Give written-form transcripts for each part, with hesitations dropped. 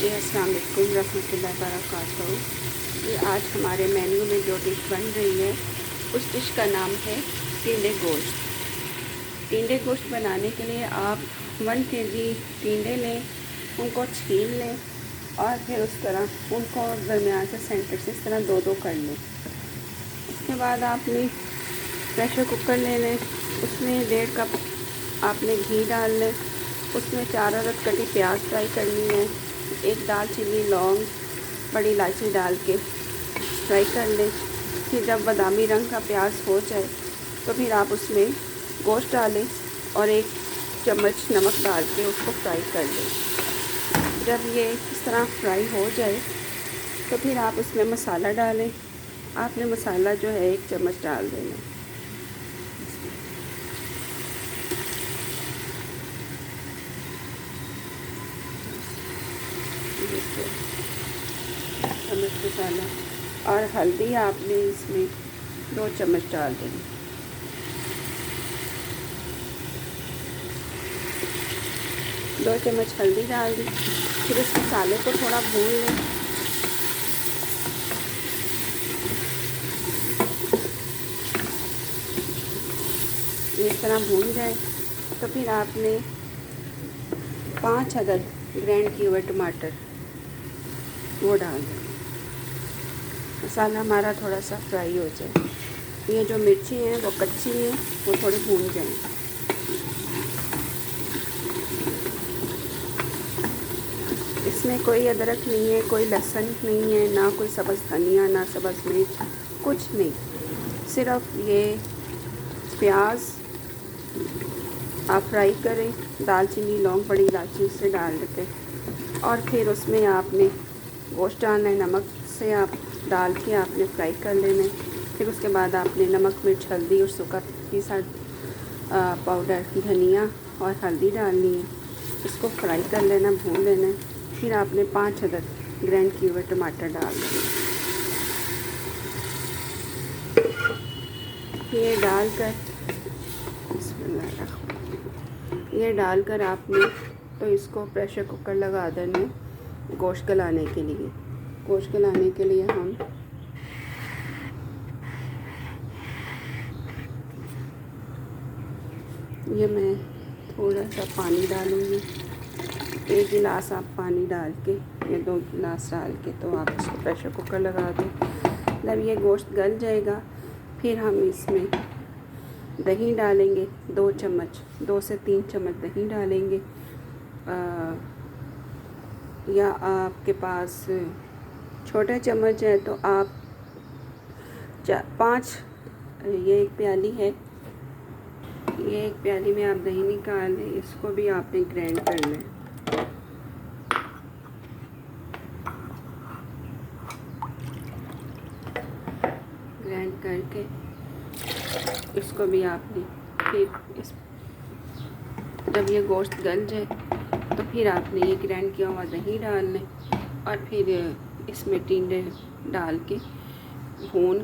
जी अस्सलाम वालेकुम रहमतुल्लाहि व बरकातहू। ये आज हमारे मेन्यू में जो डिश बन रही है उस डिश का नाम है टिंडे गोश्त। टिंडे गोश्त बनाने के लिए आप 1 केजी टिंडे लें, उनको छील लें और फिर उस तरह उनको दरमियान से सेंटर से इस तरह दो दो कर लें। उसके बाद आपने प्रेशर कुकर ले लें, उसमें 1.5 कप आपने घी डाल लें, उसमें 4 अदद कटी प्याज फ्राई करनी है, 1 दालचीनी लौंग बड़ी इलायची डाल के फ्राई कर लें। फिर जब बादामी रंग का प्याज हो जाए तो फिर आप उसमें गोश्त डालें और 1 चम्मच नमक डाल के उसको फ्राई कर लें। जब ये इस तरह फ्राई हो जाए तो फिर आप उसमें मसाला डालें। आपने मसाला जो है 1 चम्मच डाल देना। चम्मच मसाला और हल्दी आपने इसमें 2 चम्मच डाल देंगे। 2 चम्मच हल्दी डाल दी। फिर इस मसाले को थोड़ा भून लें। इस तरह भून जाए तो फिर आपने 5 अदद ग्राइंड किए हुए टमाटर वो डाल दें। मसाला हमारा थोड़ा सा फ्राई हो जाए। ये जो मिर्ची हैं वो कच्ची हैं, वो थोड़ी भून जाएं। इसमें कोई अदरक नहीं है, कोई लहसुन नहीं है, ना कोई सब्ज़ धनिया, ना सब्ज़ मिर्च, कुछ नहीं। सिर्फ ये प्याज आप फ्राई करें, दालचीनी लौंग बड़ी इलायची से डाल देते और फिर उसमें आपने गोश्त डालना है। नमक से आप डाल के आपने फ्राई कर लेना है। फिर उसके बाद आपने नमक मिर्च हल्दी और सूखा पिसा पाउडर धनिया और हल्दी डालनी है। इसको फ्राई कर लेना, भून लेना है। फिर आपने 5 अदद ग्राइंड किए हुए टमाटर डाल देना। ये डालकर आपने तो इसको प्रेशर कुकर लगा देना है गोश्त गलाने के लिए। गोश्त गलाने के लिए हम ये मैं थोड़ा सा पानी डालूँगी। 1 गिलास आप पानी डाल के या 2 गिलास डाल के तो आप इसको प्रेशर कुकर लगा दें। जब ये गोश्त गल जाएगा फिर हम इसमें दही डालेंगे। 2 चम्मच 2 से 3 चम्मच दही डालेंगे। या आपके पास छोटे चम्मच है तो आप 5 ये 1 प्याली है, ये 1 प्याली में आप दही निकाल लें। इसको भी आपने ग्राइंड कर लें। ग्राइंड करके इसको भी आपने फिर जब ये गोश्त गल जाए तो फिर आपने ये ग्राइंड किया हुआ दही डाल लें और फिर इसमें टिंडे डाल के भून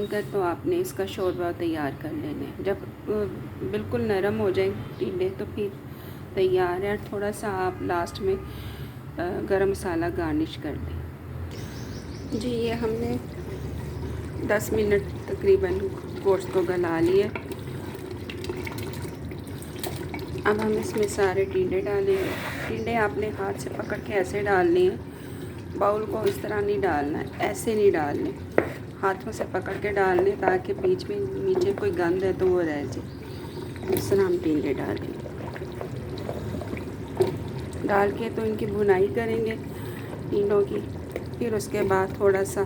कर तो आपने इसका शोरबा तैयार कर लेना है। जब बिल्कुल नरम हो जाए टिंडे तो फिर तैयार है। थोड़ा सा आप लास्ट में गरम मसाला गार्निश कर दें। जी ये हमने 10 मिनट तकरीबन गोश्त को गला लिया। अब हम इसमें सारे टिंडे डालेंगे। टिंडे आपने हाथ से पकड़ के ऐसे डालने हैं, बाउल को इस तरह नहीं डालना है, ऐसे नहीं डालने, हाथों से पकड़ के डालने ताकि बीच में नीचे कोई गंद है तो वो रह जाए। इस तरह हम टिंडे डाल के तो इनकी भुनाई करेंगे टिंडों की। फिर उसके बाद थोड़ा सा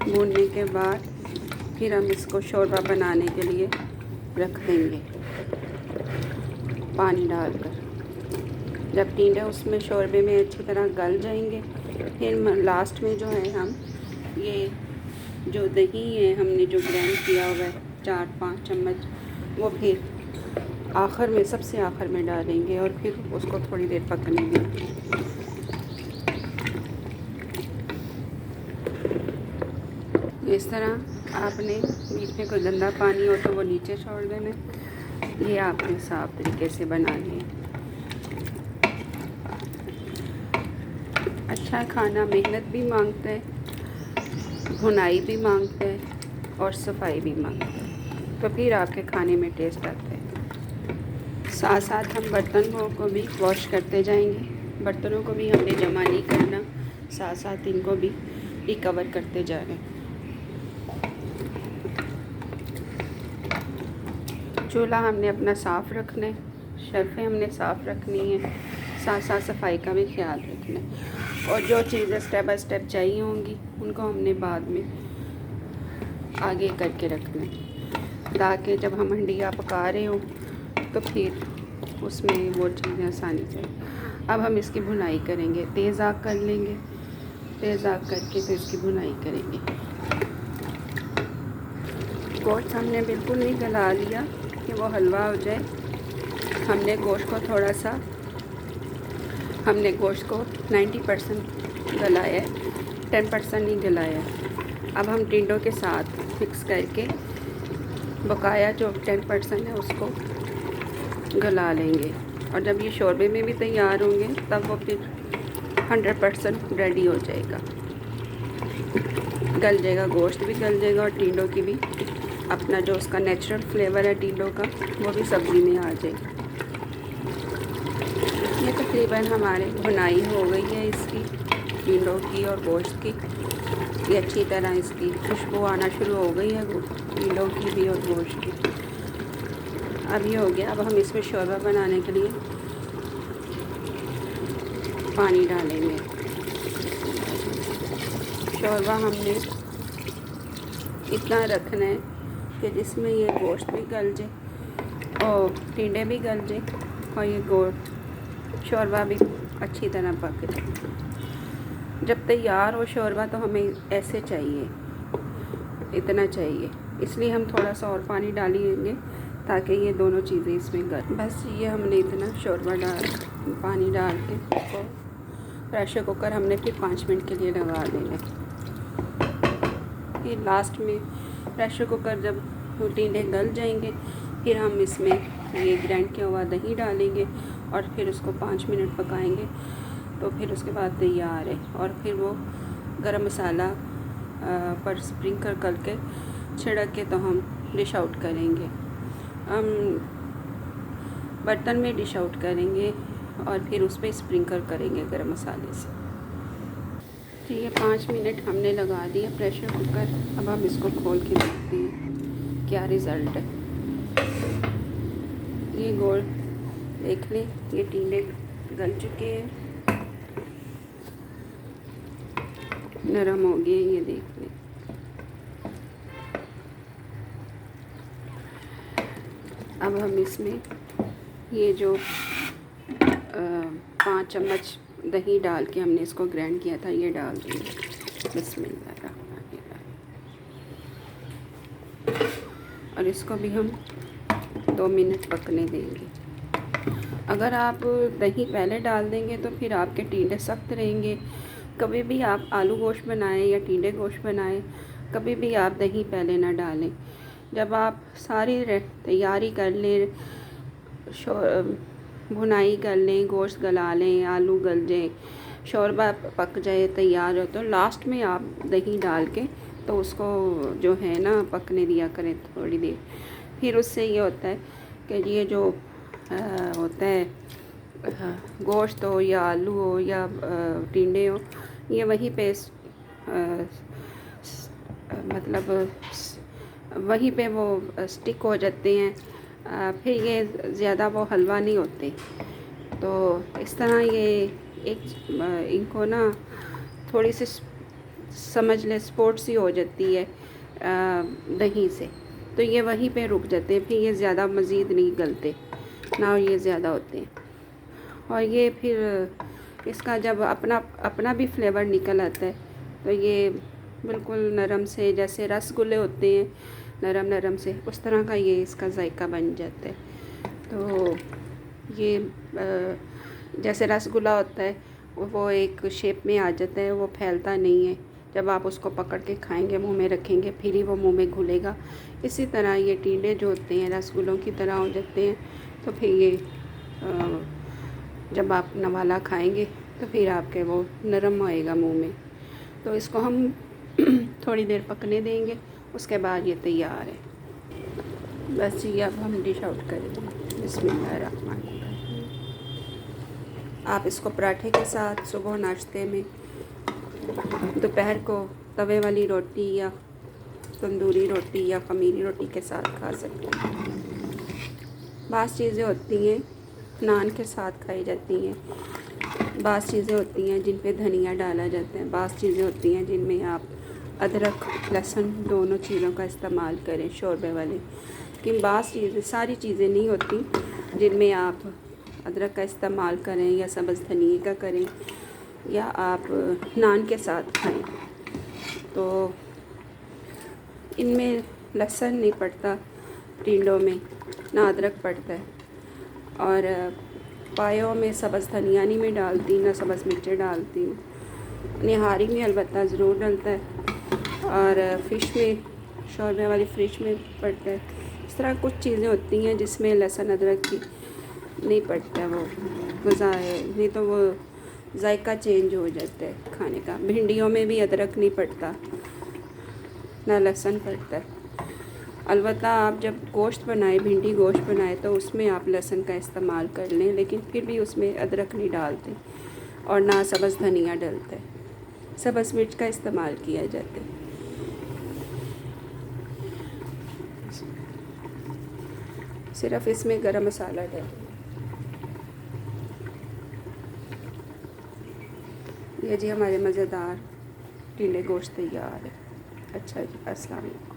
भूनने के बाद फिर हम इसको शोरबा बनाने के लिए रख देंगे पानी डालकर। जब टिंडे उसमें शोरबे में अच्छी तरह गल जाएंगे फिर लास्ट में जो है हम ये जो दही है हमने जो ग्राइंड किया हुआ है 4-5 चम्मच वो फिर आखिर में सबसे आखिर में डालेंगे और फिर उसको थोड़ी देर पकने देंगे। इस तरह आपने बीच में कोई गंदा पानी हो तो वो नीचे छोड़ देना। ये आपने साफ तरीके से बनानी है। अच्छा खाना मेहनत भी मांगता है, भुनाई भी मांगता है और सफाई भी मांगता है, तो फिर आपके खाने में टेस्ट आता है। साथ साथ हम बर्तनों को भी वॉश करते जाएंगे। बर्तनों को भी हमने जमा नहीं करना, साथ साथ इनको भी रिकवर करते जा रहे हैं। चूल्हा हमने अपना साफ़ रखना है, शेल्फें हमने साफ़ रखनी है, साथ साथ सफाई का भी ख्याल रखना है। और जो चीज़ें स्टेप बाय स्टेप चाहिए होंगी उनको हमने बाद में आगे करके रखना है, ताकि जब हम हंडिया पका रहे हो तो फिर उसमें वो चीज़ें आसानी से। अब हम इसकी भुनाई करेंगे, तेज़ आग कर लेंगे, तेज़ आग करके फिर इसकी भुनाई करेंगे। गोश्त हमने बिल्कुल नहीं गला लिया कि वो हलवा हो जाए। हमने गोश्त को 90% गलाया है, 10% नहीं गलाया है। अब हम टिंडों के साथ मिक्स करके बकाया जो 10% है उसको गला लेंगे। और जब ये शोरबे में भी तैयार होंगे तब वो फिर 100% रेडी हो जाएगा, गल जाएगा, गोश्त भी गल जाएगा और टिंडों की भी अपना जो उसका नेचुरल फ्लेवर है टिंडों का वो भी सब्ज़ी में आ जाएगा। ये तकरीबन हमारी भुनाई हो गई है इसकी, टिंडों की और गोश्त की। ये अच्छी तरह इसकी खुशबू आना शुरू हो गई है टिंडों की भी और गोश्त की। अब ये हो गया। अब हम इसमें शोरबा बनाने के लिए पानी डालेंगे। शोरबा हमने इतना रखना है कि जिसमें ये गोश्त भी गल जाए और टिंडे भी गल जाए और ये शोरबा भी अच्छी तरह पक जाए। जब तैयार हो शोरबा तो हमें ऐसे चाहिए, इतना चाहिए, इसलिए हम थोड़ा सा और पानी डालेंगे ताकि ये दोनों चीज़ें इसमें गल। बस ये हमने इतना शोरबा पानी डाल के इसको प्रेशर कुकर हमने फिर 5 मिनट के लिए लगा देना। फिर लास्ट में प्रेशर कुकर जब टिंडे गल जाएंगे फिर हम इसमें ये ग्राइंड किया हुआ दही डालेंगे और फिर उसको 5 मिनट पकाएंगे, तो फिर उसके बाद तैयार है। और फिर वो गरम मसाला पर स्प्रिंकल करके छिड़क के तो हम डिश आउट करेंगे। हम बर्तन में डिश आउट करेंगे और फिर उस पर स्प्रिंकल करेंगे गरम मसाले से। तो ये 5 मिनट हमने लगा दिया प्रेशर कुकर। अब हम इसको खोल के देखते हैं क्या रिज़ल्ट है। ये गोल देख लें, ये टिंडे गल चुके हैं, नरम हो गए, ये देख लें। अब हम इसमें ये जो 5 चम्मच दही डाल के हमने इसको ग्राइंड किया था ये डाल देंगे। बिस्मिल्लाह। और इसको भी हम 2 मिनट पकने देंगे। अगर आप दही पहले डाल देंगे तो फिर आपके टिंडे सख्त रहेंगे। कभी भी आप आलू गोश्त बनाएं या टिंडे गोश्त बनाएं, कभी भी आप दही पहले ना डालें। जब आप सारी तैयारी कर लें, भुनाई कर लें, गोश्त गला लें, आलू गल जाए, शोरबा पक जाए, तैयार हो, तो लास्ट में आप दही डाल के तो उसको जो है ना पकने दिया करें थोड़ी देर। फिर उससे ये होता है कि ये जो होता है गोश्त हो या आलू हो या टिंडे हो, ये वहीं पे मतलब वहीं पे वो स्टिक हो जाते हैं। फिर ये ज़्यादा वो हलवा नहीं होते। तो इस तरह ये इनको ना थोड़ी सी समझ ले स्पोर्ट सी हो जाती है दही से, तो ये वहीं पे रुक जाते हैं। फिर ये ज़्यादा मज़ीद नहीं गलते ना, ये ज़्यादा होते हैं। और ये फिर इसका जब अपना भी फ्लेवर निकल आता है तो ये बिल्कुल नरम से, जैसे रसगुल्ले होते हैं नरम नरम से, उस तरह का ये इसका जायका बन जाता है। तो ये जैसे रसगुल्ला होता है वो एक शेप में आ जाता है, वो फैलता नहीं है। जब आप उसको पकड़ के खाएंगे, मुंह में रखेंगे, फिर ही वो मुंह में घुलेगा। इसी तरह ये टिंडे जो होते हैं रसगुल्लों की तरह हो जाते हैं। तो फिर ये जब आप नवाला खाएंगे तो फिर आपके वो नरम होएगा मुंह में। तो इसको हम थोड़ी देर पकने देंगे, उसके बाद ये तैयार है। बस ये अब हम डिश आउट करेंगे। बिस्मिल्लाहिर्रहमानिर्रहीम। आप इसको पराठे के साथ, सुबह नाश्ते में, दोपहर को तवे वाली रोटी या तंदूरी रोटी या खमीरी रोटी के साथ खा सकते हैं। बास चीज़ें होती हैं नान के साथ खाई जाती हैं, बास चीज़ें होती हैं जिन पे धनिया डाला जाता है, बास चीज़ें होती हैं जिनमें आप अदरक लहसुन दोनों चीज़ों का इस्तेमाल करें शोरबे वाले। लेकिन बास चीज़ें, सारी चीज़ें नहीं होती जिनमें आप अदरक का इस्तेमाल करें या सब्ज़ धनिए का करें या आप नान के साथ खाएं। तो इनमें लहसुन नहीं पड़ता, टिंडों में ना अदरक पड़ता है, और पायों में सब्ज़ धनिया नहीं मैं डालती, ना सब्ज़ मिर्चें डालती हूँ। निहारी में अलबत्ता ज़रूर डलता है, और फ़िश में, शोरबे वाली फ़िश में पड़ता है। इस तरह कुछ चीज़ें होती हैं जिसमें लहसुन अदरक की नहीं पड़ता, वो मज़ा है, नहीं तो वो जायका चेंज हो जाता है खाने का। भिंडियों में भी अदरक नहीं पड़ता, ना लहसुन पड़ता है। अलबत्ता आप जब गोश्त बनाए, भिंडी गोश्त बनाए, तो उसमें आप लहसुन का इस्तेमाल कर लें, लेकिन फिर भी उसमें अदरक नहीं डालते और ना सब्ज़ धनिया डलता है, सब्ज़ मिर्च का इस्तेमाल किया जाता है। सिर्फ इसमें गरम मसाला डालें। ये जी हमारे मज़ेदार टिंडे गोश्त तैयार है। अच्छा जी, अस्सलाम वालेकुम।